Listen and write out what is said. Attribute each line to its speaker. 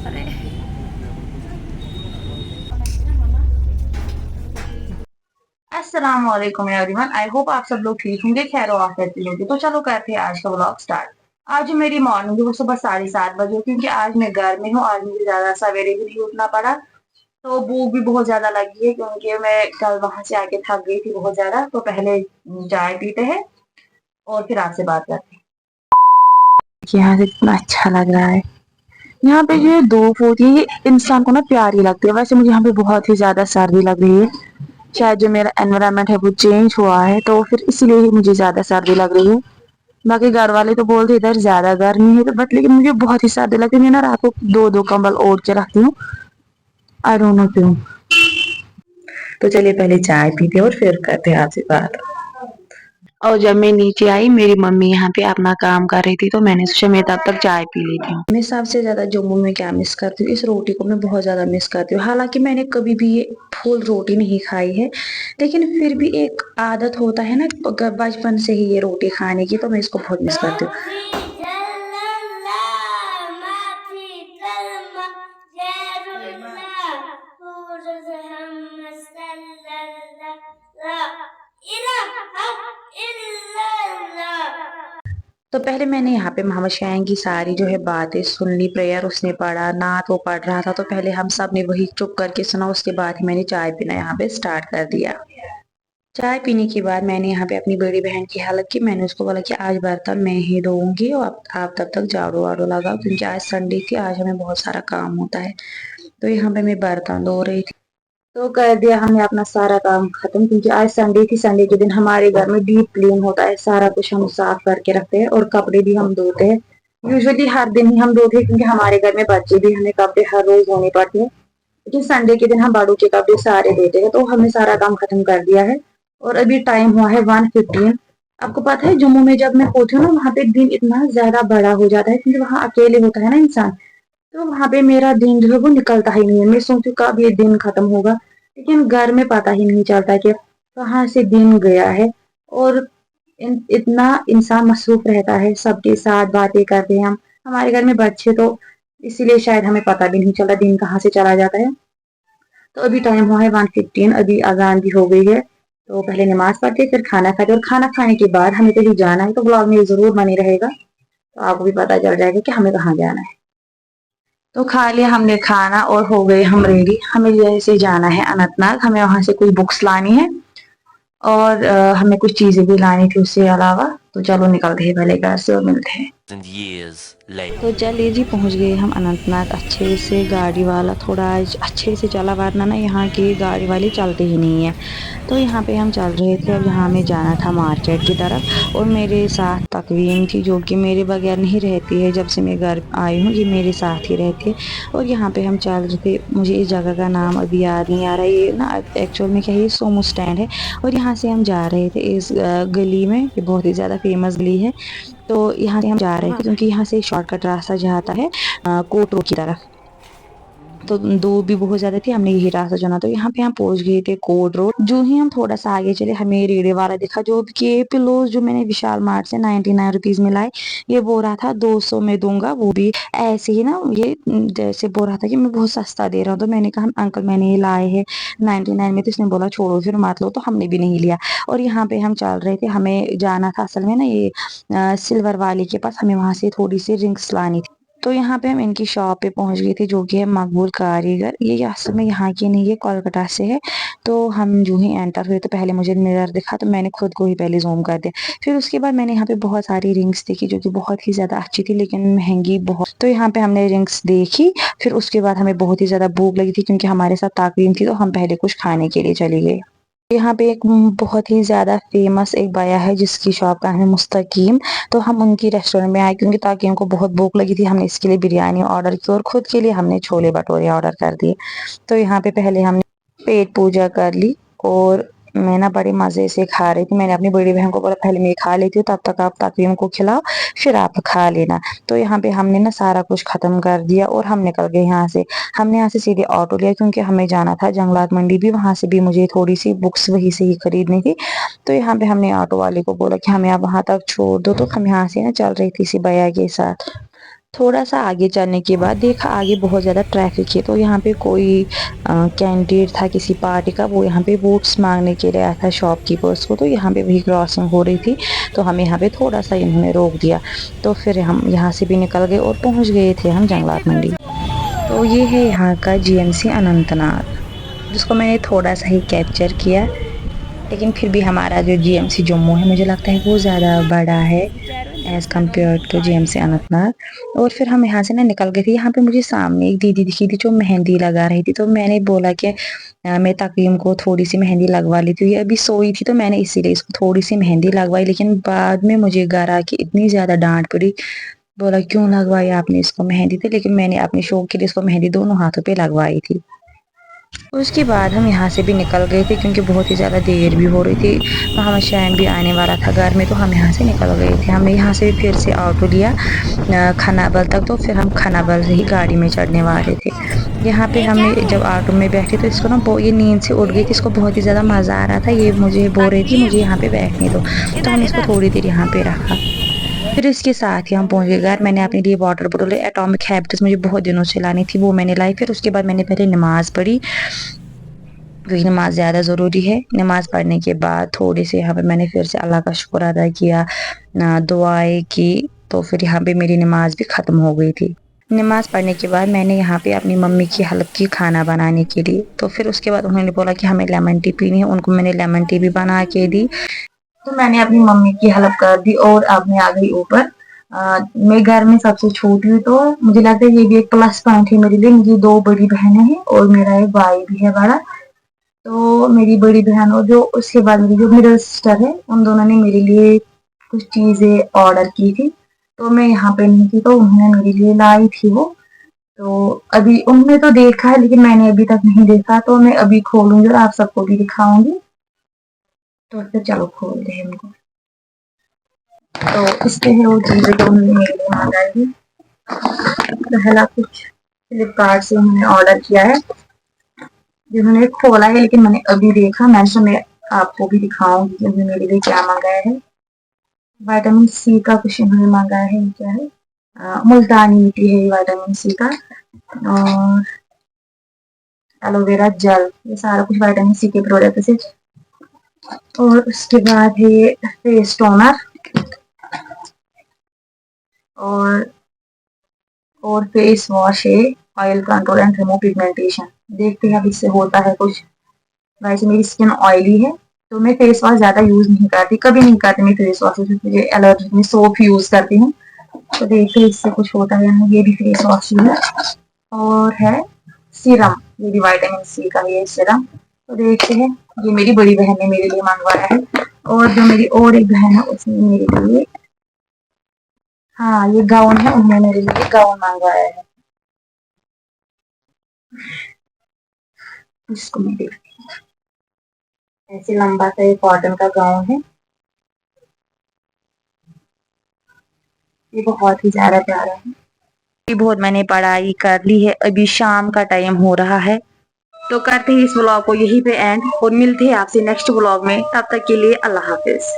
Speaker 1: अरे अस्सलाम वालेकुम एवरीवन। आई होप आप सब लोग ठीक होंगे, खैर और आफियत से होंगे। तो चलो करते हैं आज का व्लॉग स्टार्ट। आज जो मेरी मॉर्निंग है वो सुबह 7:30 बजे, क्योंकि आज मैं घर में हूँ। आज मुझे ज्यादा सवेरे भी नहीं उठना पड़ा, तो भूख भी बहुत ज्यादा लगी है, क्योंकि मैं कल वहां से आके थक गई थी बहुत ज्यादा। तो पहले चाय पीते हैं और फिर आपसे बात करते हैं। यहाँ से कितना अच्छा लग रहा है। यहाँ पे जो धूप होती है ये इंसान को ना प्यारी लगती है। वैसे मुझे यहाँ पे बहुत ही ज्यादा सर्दी लग रही है। शायद जो मेरा एनवायरनमेंट है वो चेंज हुआ है, तो फिर इसलिए ही मुझे ज्यादा सर्दी लग रही है। बाकी घर वाले तो बोलते इधर ज्यादा गर्मी है, तो बट लेकिन मुझे बहुत ही सर्दी लगती है। मैं ना रात को दो दो कंबल ओढ़ के रखती हूँ। आई डोंट नो क्यों। तो चलिए पहले चाय पीते हैं और फिर करते हैं आपसे बात। और जब मैं नीचे आई, मेरी मम्मी यहाँ पे अपना काम कर रही थी, तो मैंने सोचा मैं तब तक चाय पी लेती हूँ। मैं सबसे ज्यादा जम्मू में क्या मिस करती हूँ, इस रोटी को मैं बहुत ज्यादा मिस करती हूँ। हालांकि मैंने कभी भी ये फुल रोटी नहीं खाई है, लेकिन फिर भी एक आदत होता है ना बचपन से ही ये रोटी खाने की, तो मैं इसको बहुत मिस करती हूँ। तो पहले मैंने यहाँ पे मोहम्मद शाहीन की सारी जो है बातें सुन ली, प्रेयर उसने पढ़ा, नात वो पढ़ रहा था, तो पहले हम सब ने वही चुप करके सुना। उसके बाद ही मैंने चाय पीना यहाँ पे स्टार्ट कर दिया। चाय पीने के बाद मैंने यहाँ पे अपनी बड़ी बहन की हेल्प की। मैंने उसको बोला कि आज बर्तन मैं ही धोऊंगी और आप तब तक झाड़ू वाड़ू लगाओ, क्योंकि आज संडे थी, आज हमें बहुत सारा काम होता है। तो यहाँ पे मैं बर्तन धो रही थी, तो कर दिया हमने अपना सारा काम खत्म, क्योंकि आज संडे थी। संडे के दिन हमारे घर में डीप क्लीन होता है, सारा कुछ हम साफ करके रखते हैं और कपड़े भी हम धोते हैं। यूजुअली हर दिन ही हम धोते हैं, क्योंकि हमारे घर में बच्चे भी, हमें कपड़े हर रोज धोने पड़ते हैं। लेकिन संडे के दिन हम बड़ों के कपड़े सारे धोते हैं, तो हमने सारा काम खत्म कर दिया है। और अभी टाइम हुआ है 1:15। आपको पता है जम्मू में जब मैं होती हूँ ना, वहां पे दिन इतना ज्यादा बड़ा हो जाता है, क्योंकि वहां अकेले होता है ना इंसान। तो वहां पे मेरा दिन जो है वो निकलता ही नहीं है। मैं सोचू कब ये दिन खत्म होगा, लेकिन घर में पता ही नहीं चलता कि कहाँ से दिन गया है। और इतना इंसान मसरूफ रहता है, सबके साथ बातें करते हैं हम। हमारे घर में बच्चे, तो इसीलिए शायद हमें पता भी नहीं चलता दिन कहाँ से चला जाता है। तो अभी टाइम हुआ है 1:15, अभी अजान भी हो गई है। तो पहले नमाज पढ़ते फिर खाना खाते, और खाना खाने के बाद हमें कहीं जाना है, तो ब्लॉग में जरूर बने रहेगा, तो आपको भी पता चल जाएगा कि हमें कहाँ जाना है। तो खा लिया हमने खाना और हो गए हम रेडी। हमें जैसे जाना है अनंतनाग, हमें वहां से कुछ बुक्स लानी है और हमें कुछ चीजें भी लानी थी उससे अलावा। तो चलो निकलते हैं पहले घर से और मिलते हैं। तो चलिए जी, पहुंच गए हम अनंतनाग अच्छे से। गाड़ी वाला थोड़ा आज अच्छे से चला, वरना ना यहाँ की गाड़ी वाले चलते ही नहीं है। तो यहाँ पे हम चल रहे थे। अब यहाँ हमें जाना था मार्केट की तरफ, और मेरे साथ तकवीन थी, जो कि मेरे बगैर नहीं रहती है। जब से मैं घर आई हूँ ये मेरे साथ ही रहती है। और यहाँ पे हम चल रहे थे, मुझे इस जगह का नाम अभी याद नहीं आ रहा है। ये ना एक्चुअल में क्या है, ये सोमो स्टैंड है। और यहाँ से हम जा रहे थे इस गली में, ये बहुत ही ज़्यादा फेमस गली है। तो यहाँ से हम जा रहे थे, क्योंकि यहाँ से शॉर्टकट रास्ता जाता है कोट रोड की तरफ। तो धूप भी बहुत ज्यादा थी, हमने यही रास्ता चुना। तो यहाँ पे हम पहुंच गए थे कोट रोड। जो ही हम थोड़ा सा आगे चले, हमें रेड़े वाला दिखा, जो कि पिलोज जो मैंने विशाल मार्ट से 99 रुपीज में लाए, ये बोल रहा था 200 में दूंगा। वो भी ऐसे ही ना, ये जैसे बोल रहा था कि मैं बहुत सस्ता दे रहा हूँ। तो मैंने कहा अंकल मैंने ये लाए हैं 99 में। तो इसने बोला छोड़ो फिर मत लो, तो हमने भी नहीं लिया। और यहाँ पे हम चल रहे थे, हमें जाना था असल में ना ये सिल्वर वाली के पास, हमें वहां से थोड़ी सी रिंग्स लानी थी। तो यहाँ पे हम इनकी शॉप पे पहुंच गए थे, जो कि है मकबूल कारीगर। ये असल में यहाँ की नहीं है, कोलकाता से है। तो हम जो ही एंटर हुए, तो पहले मुझे मिरर दिखा, तो मैंने खुद को ही पहले जूम कर दिया। फिर उसके बाद मैंने यहाँ पे बहुत सारी रिंग्स देखी, जो कि बहुत ही ज्यादा अच्छी थी, लेकिन महंगी बहुत। तो यहाँ पे हमने रिंग्स देखी। फिर उसके बाद हमें बहुत ही ज्यादा भूख लगी थी, क्योंकि हमारे साथ ताकरीन थी, तो हम पहले कुछ खाने के लिए चले गए। यहाँ पे एक बहुत ही ज्यादा फेमस एक बाया है, जिसकी शॉप का है मुस्तकीम। तो हम उनकी रेस्टोरेंट में आए, क्योंकि ताकि उनको बहुत भूख लगी थी। हमने इसके लिए बिरयानी ऑर्डर की, और खुद के लिए हमने छोले भटूरे ऑर्डर कर दिए। तो यहाँ पे पहले हमने पेट पूजा कर ली, और मैं ना बड़े मजे से खा रही थी। मैंने अपनी बड़ी बहन को बोला पहले मैं खा लेती हूँ, तब तक आप ताकि को खिलाओ, फिर आप खा लेना। तो यहाँ पे हमने ना सारा कुछ खत्म कर दिया, और हम निकल गए यहाँ से। हमने यहाँ से सीधे ऑटो लिया, क्योंकि हमें जाना था जंगलात मंडी भी, वहां से भी मुझे थोड़ी सी बुक्स वहीं से ही खरीदनी थी। तो यहाँ पे हमने ऑटो वाले को बोला कि हमें आप वहां तक छोड़ दो। तो हम यहाँ से ना चल रही थी इसी भैया के साथ। تھوڑا سا آگے چلنے کے بعد دیکھا آگے بہت زیادہ ٹریفک ہے، تو یہاں پہ کوئی کینڈیڈیٹ تھا کسی پارٹی کا، وہ یہاں پہ ووٹس مانگنے کے لیے آیا تھا شاپ کیپرس کو، تو یہاں پہ وہی کراسنگ ہو رہی تھی، تو ہمیں یہاں پہ تھوڑا سا انہوں نے روک دیا، تو پھر ہم یہاں سے بھی نکل گئے اور پہنچ گئے تھے ہم جنگلات منڈی۔ تو یہ ہے یہاں کا جی ایم سی اننت ناگ، جس کو میں نے تھوڑا سا ہی کیپچر کیا، لیکن پھر بھی ہمارا جو جی ایم سی جموں ہے مجھے لگتا ہے وہ زیادہ بڑا ہے as compare to G M C Anantnag. اور پھر ہم یہاں سے نکل گئے تھے، یہاں پہ مجھے سامنے ایک دیدی دکھی تھی جو مہندی لگا رہی تھی، تو میں نے بولا کہ میں تقویم کو تھوڑی سی مہندی لگوا لی تھی، یہ ابھی سوئی تھی تو میں نے اسی لیے اس کو تھوڑی سی مہندی لگوائی، لیکن بعد میں مجھے گھر آ کے اتنی زیادہ ڈانٹ پڑی، بولا کیوں لگوائی آپ نے اس کو مہندی تھی، لیکن میں نے اپنے شوق کے لیے اس کو مہندی دونوں ہاتھوں پہ لگوائی تھی۔ اس کے بعد ہم یہاں سے بھی نکل گئے تھے کیونکہ بہت ہی زیادہ دیر بھی ہو رہی تھی، محمد شاہین بھی آنے والا تھا گھر میں، تو ہم یہاں سے نکل گئے تھے۔ ہم نے یہاں سے پھر سے آٹو لیا کھنابل تک، تو پھر ہم کھنابل سے ہی گاڑی میں چڑھنے والے تھے۔ یہاں پہ ہم نے جب آٹو میں بیٹھے تو اس کو نا یہ نیند سے اٹھ گئی تھی، اس کو بہت ہی زیادہ مزہ آ رہا تھا، یہ مجھے بول رہی تھی مجھے یہاں پہ بیٹھنے دو، تو ہم نے اس کو تھوڑی دیر یہاں پہ رکھا، پھر اس کے ساتھ ہی ہم پہنچ گئے گھر۔ میں نے اپنے لیے واٹر بوٹل ایٹامک ہیبٹس مجھے بہت دنوں سے لانی تھی، وہ میں نے لائی، پھر اس کے بعد میں نے پہلے نماز پڑھی کیونکہ نماز زیادہ ضروری ہے۔ نماز پڑھنے کے بعد تھوڑی سی یہاں پہ میں نے پھر سے اللہ کا شکر ادا کیا، دعائیں کی، تو پھر یہاں پہ میری نماز بھی ختم ہو گئی تھی۔ نماز پڑھنے کے بعد میں نے یہاں پہ اپنی ممی کی ہیلپ کی کھانا بنانے کے لیے، تو پھر اس کے بعد انہوں نے بولا کہ ہمیں لیمن ٹی پینی ہے، ان کو میں نے لیمن ٹی بھی بنا کے دی، تو میں نے اپنی ممی کی ہیلپ کر دی اور اب میں آ گئی اوپر۔ میں گھر میں سب سے چھوٹی ہوں، تو مجھے لگتا ہے یہ بھی ایک پلس پوائنٹ ہے میرے لیے، مجھے 2 بڑی بہنیں ہیں اور میرا ایک بھائی بھی ہے بڑا، تو میری بڑی بہن اور جو اس کے بعد میری جو مڈل سسٹر ہے ان دونوں نے میرے لیے کچھ چیزیں آرڈر کی تھی، تو میں یہاں پہ نہیں تھی تو انہوں نے میرے لیے لائی تھی وہ، تو ابھی انہوں نے تو دیکھا ہے لیکن میں نے ابھی تک نہیں دیکھا، تو میں ابھی کھولوں گی اور آپ سب کو بھی دکھاؤں گی، تو پھر چلو کھولتے ہیں ان کو۔ تو اس کے ہے وہ چیزیں جو انہوں نے میرے لیے منگائی تھی۔ پہلا کچھ فلپکارٹ سے انہوں نے آرڈر کیا ہے، جنہوں نے کھولا ہے لیکن میں نے ابھی دیکھا، میں آپ کو بھی دکھاؤں گی کہ انہوں نے میرے لیے کیا منگایا ہے۔ وائٹامن سی کا کچھ انہوں نے منگایا ہے، یہ کیا ہے، ملتانی مٹی ہے یہ وائٹامن سی کا، اور ایلو ویرا جل، یہ سارا کچھ وائٹامن سی کے پروڈکٹ سے۔ اور اس کے بعد ہے فیس ٹونر اور فیس واش ہے آئل کنٹرول اینڈ ریمو پیگمنٹیشن، دیکھتے ہیں اب اس سے ہوتا ہے کچھ۔ ویسے میری اسکن آئلی ہے تو میں فیس واش زیادہ یوز نہیں کرتی، کبھی نہیں کرتی میں فیس واش، مجھے الرجی، میں سوپ یوز کرتی ہوں، تو دیکھتے اس سے کچھ ہوتا ہے، یہ بھی فیس واش ہے، اور ہے سیرم، یہ بھی وائٹامن سی کا یہ سیرم، تو دیکھتے ہیں، یہ میری بڑی بہن نے میرے لیے منگوایا ہے، اور جو میری اور ایک بہن ہے اس نے میرے لیے، ہاں یہ گاؤن ہے، انہوں نے میرے لیے گاؤن منگوایا ہے، اس کو میں دیکھتی ہوں، ایسے لمبا سا یہ کاٹن کا گاؤن ہے، یہ بہت ہی زیادہ پیارا ہے۔ بہت میں نے پڑھائی کر لی ہے، ابھی شام کا ٹائم ہو رہا ہے، تو کرتے ہیں اس ولاگ کو یہیں پہ اینڈ، اور ملتے ہیں آپ سے نیکسٹ ولاگ میں، تب تک کے لیے اللہ حافظ۔